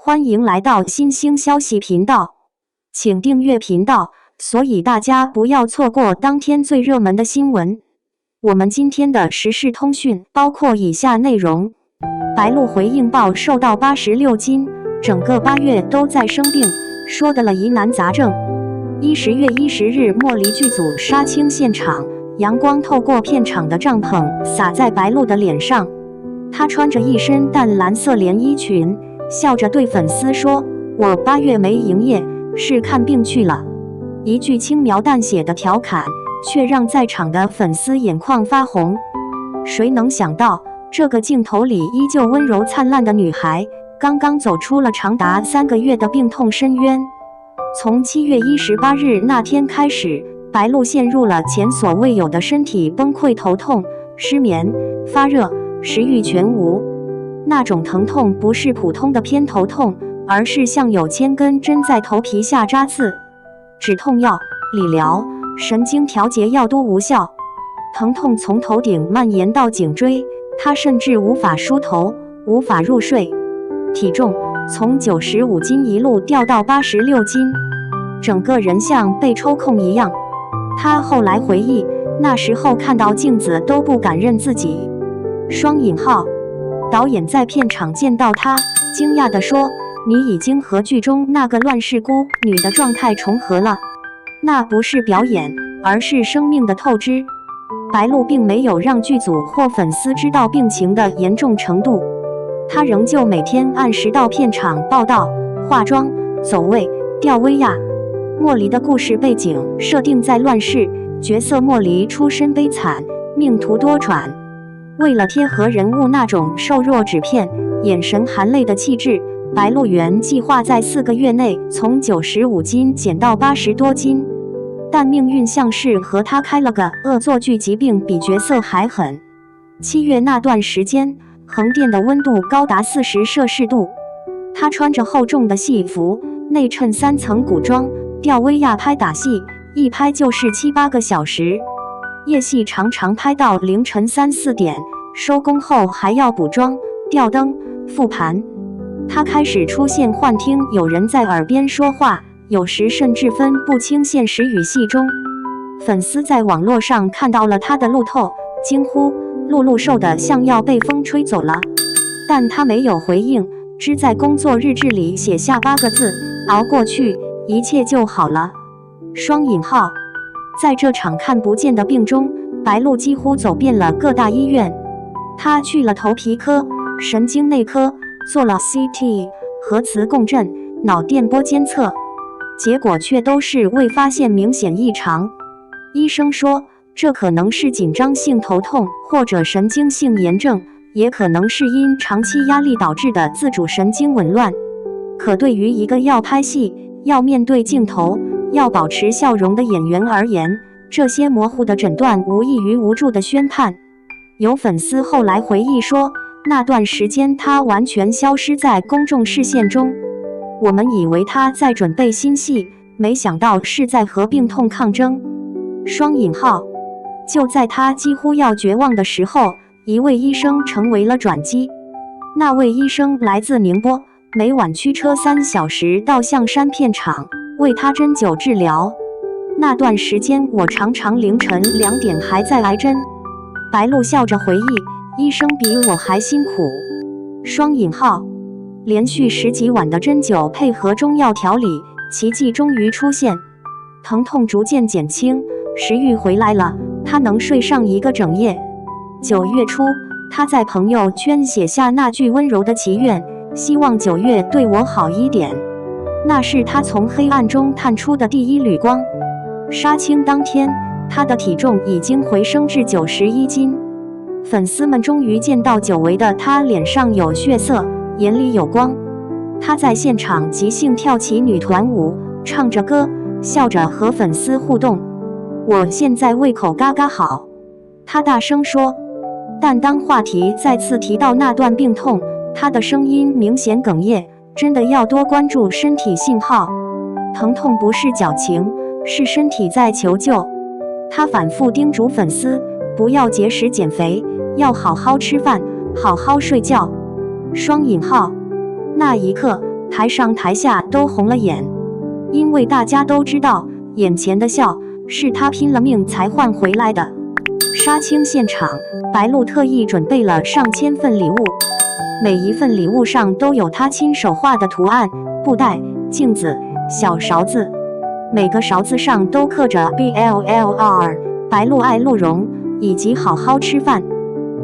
欢迎来到新兴消息频道，请订阅频道，所以大家不要错过当天最热门的新闻。我们今天的时事通讯包括以下内容：白鹿回应报瘦到86斤，整个8月都在生病，说的了疑难杂症。10月10日，莫离剧组杀青现场，阳光透过片场的帐篷洒在白鹿的脸上，她穿着一身淡蓝色连衣裙，笑着对粉丝说：“我8月没营业，是看病去了。”一句轻描淡写的调侃，却让在场的粉丝眼眶发红。谁能想到，这个镜头里依旧温柔灿烂的女孩，刚刚走出了长达3个月的病痛深渊。从7月18日那天开始，白鹿陷入了前所未有的身体崩溃，头痛、失眠、发热、食欲全无。那种疼痛不是普通的偏头痛，而是像有千根针在头皮下扎刺，止痛药、理疗、神经调节药都无效，疼痛从头顶蔓延到颈椎，她甚至无法梳头，无法入睡。体重从95斤一路掉到86斤，整个人像被抽空一样。她后来回忆，那时候看到镜子都不敢认自己。导演在片场见到她，惊讶地说：“你已经和剧中那个乱世孤女的状态重合了，那不是表演，而是生命的透支。”白鹿并没有让剧组或粉丝知道病情的严重程度，她仍旧每天按时到片场报到、化妆、走位、吊威亚。莫离的故事背景设定在乱世，角色莫离出身悲惨，命途多舛。为了贴合人物那种瘦弱纸片、眼神含泪的气质，白鹿原计划在4个月内从95斤减到80多斤，但命运像是和他开了个恶作剧，疾病比角色还狠。7月那段时间，横店的温度高达40摄氏度，他穿着厚重的戏服，内衬3层古装，吊威亚拍打戏，一拍就是7、8个小时。夜戏常常拍到凌晨3、4点，收工后还要补妆、吊灯、复盘。他开始出现幻听有人在耳边说话，有时甚至分不清现实与戏中。粉丝在网络上看到了他的路透，惊呼：“鹿瘦得像要被风吹走了。”但他没有回应，只在工作日志里写下8个字：“熬过去，一切就好了。”在这场看不见的病中，白鹿几乎走遍了各大医院。她去了头皮科、神经内科，做了 CT、核磁共振、脑电波监测，结果却都是未发现明显异常。医生说，这可能是紧张性头痛或者神经性炎症，也可能是因长期压力导致的自主神经紊乱。可对于一个要拍戏、要面对镜头、要保持笑容的演员而言，这些模糊的诊断无异于无助的宣判。有粉丝后来回忆说，那段时间他完全消失在公众视线中，我们以为他在准备新戏，没想到是在和病痛抗争。就在他几乎要绝望的时候，一位医生成为了转机。那位医生来自宁波，每晚驱车3小时到象山片场为他针灸治疗。那段时间我常常凌晨2点还在挨针。白鹿笑着回忆，医生比我还辛苦。连续10几晚的针灸配合中药调理，奇迹终于出现，疼痛逐渐减轻，食欲回来了，他能睡上1个整夜。9月初，他在朋友圈写下那句温柔的祈愿，希望9月对我好一点。那是他从黑暗中探出的第一缕光。杀青当天，他的体重已经回升至91斤。粉丝们终于见到久违的他脸上有血色，眼里有光。他在现场即兴跳起女团舞，唱着歌，笑着和粉丝互动。我现在胃口嘎嘎好，他大声说。但当话题再次提到那段病痛，他的声音明显哽咽。真的要多关注身体信号，疼痛不是矫情，是身体在求救。他反复叮嘱粉丝，不要节食减肥，要好好吃饭，好好睡觉。那一刻，台上台下都红了眼，因为大家都知道，眼前的笑是他拼了命才换回来的。杀青现场，白鹿特意准备了上千份礼物，每一份礼物上都有他亲手画的图案，布袋、镜子、小勺子，每个勺子上都刻着 BLLR 白鹿爱鹿茸以及好好吃饭。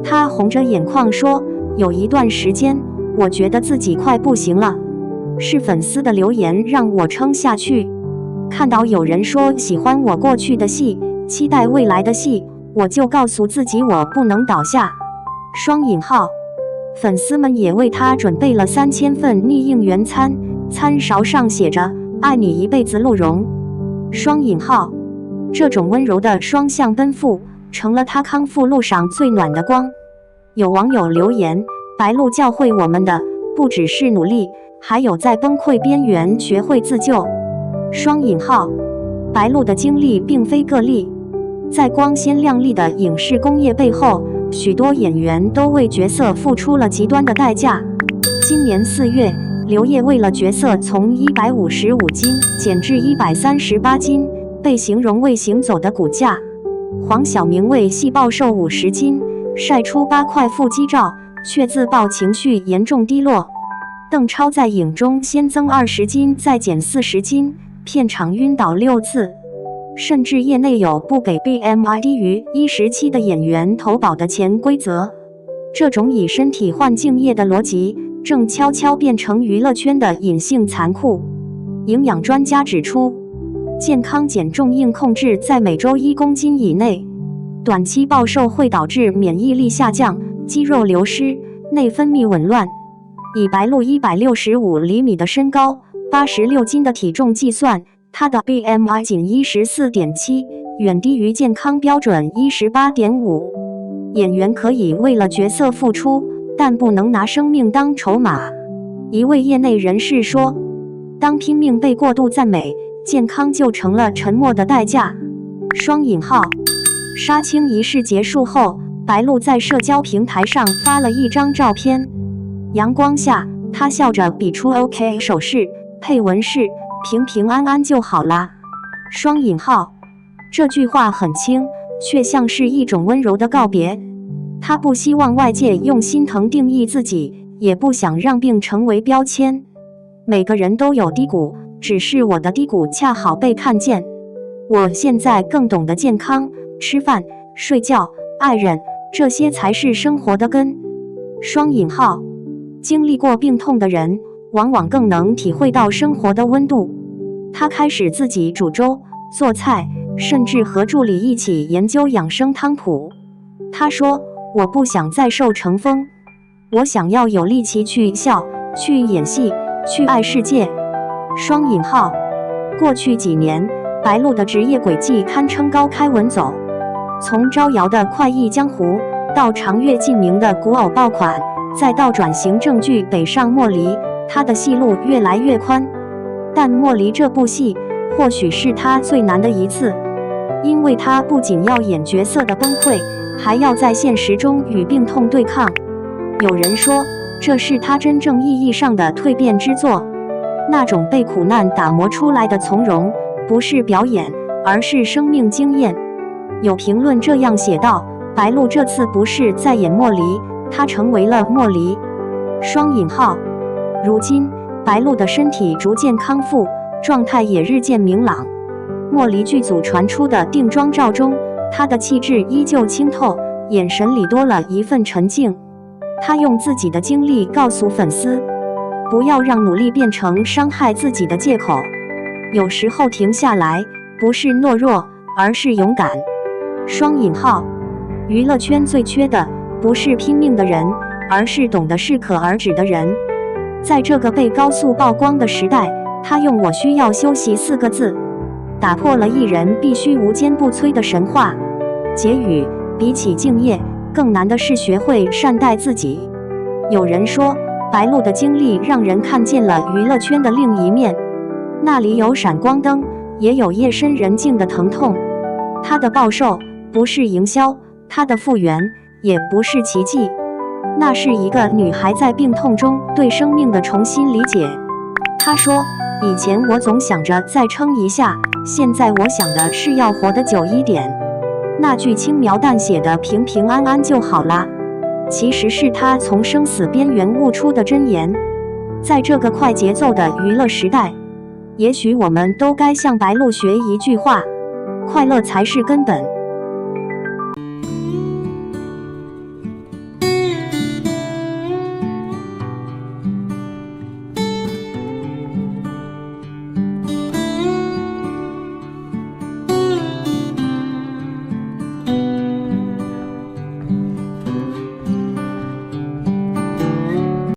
他红着眼眶说，有一段时间我觉得自己快不行了，是粉丝的留言让我撑下去。看到有人说喜欢我过去的戏，期待未来的戏，我就告诉自己我不能倒下。双引号，粉丝们也为他准备了3000份逆应援餐，餐勺上写着爱你一辈子鹿茸。双引号，这种温柔的双向奔赴成了他康复路上最暖的光。有网友留言，白鹿教会我们的不只是努力，还有在崩溃边缘学会自救。双引号，白鹿的经历并非个例，在光鲜亮丽的影视工业背后，许多演员都为角色付出了极端的代价。今年4月，刘烨为了角色从155斤减至138斤，被形容为行走的骨架。黄晓明为戏暴瘦50斤，晒出8块腹肌照，却自曝情绪严重低落。邓超在影中先增20斤再减40斤，片场晕倒6次。甚至业内有不给 BMI 低于17的演员投保的潜规则。这种以身体换敬业的逻辑，正悄悄变成娱乐圈的隐性残酷。营养专家指出，健康减重应控制在每周1公斤以内，短期暴瘦会导致免疫力下降、肌肉流失、内分泌紊乱。以白鹿165厘米的身高、86斤的体重计算，他的 BMI 仅14.7，远低于健康标准18.5。演员可以为了角色付出，但不能拿生命当筹码。一位业内人士说，当拼命被过度赞美，健康就成了沉默的代价。双引号，杀青仪式结束后，白鹿在社交平台上发了一张照片，阳光下，他笑着比出 OK 手势，配文是平平安安就好啦。双引号，这句话很轻，却像是一种温柔的告别。他不希望外界用心疼定义自己，也不想让病成为标签。每个人都有低谷，只是我的低谷恰好被看见。我现在更懂得健康，吃饭、睡觉、爱人，这些才是生活的根。双引号，经历过病痛的人往往更能体会到生活的温度。他开始自己煮粥、做菜，甚至和助理一起研究养生汤谱。他说，我不想再瘦成风，我想要有力气去笑，去演戏，去爱世界。双引号，过去几年，白鹿的职业轨迹堪称高开稳走，从招摇的快意江湖，到长月烬明的古偶爆款，再到转型正剧北上莫离，他的戏路越来越宽。但莫离这部戏或许是他最难的一次，因为他不仅要演角色的崩溃，还要在现实中与病痛对抗。有人说，这是他真正意义上的蜕变之作，那种被苦难打磨出来的从容，不是表演，而是生命经验。有评论这样写道，白鹿这次不是在演莫离，他成为了莫离。双引号，如今白鹿的身体逐渐康复，状态也日渐明朗。莫离剧组传出的定妆照中，他的气质依旧清透，眼神里多了一份沉静。他用自己的经历告诉粉丝，不要让努力变成伤害自己的借口。有时候停下来，不是懦弱，而是勇敢。双引号，娱乐圈最缺的不是拼命的人，而是懂得适可而止的人。在这个被高速曝光的时代，他用我需要休息4个字，打破了艺人必须无坚不摧的神话。结语，比起敬业，更难的是学会善待自己。有人说，白鹿的经历让人看见了娱乐圈的另一面，那里有闪光灯，也有夜深人静的疼痛。他的暴瘦不是营销，他的复原也不是奇迹，那是一个女孩在病痛中对生命的重新理解。他说，以前我总想着再撑一下，现在我想的是要活得久一点。那句轻描淡写的平平安安就好啦，其实是他从生死边缘悟出的箴言。在这个快节奏的娱乐时代，也许我们都该向白鹿学一句话：快乐才是根本。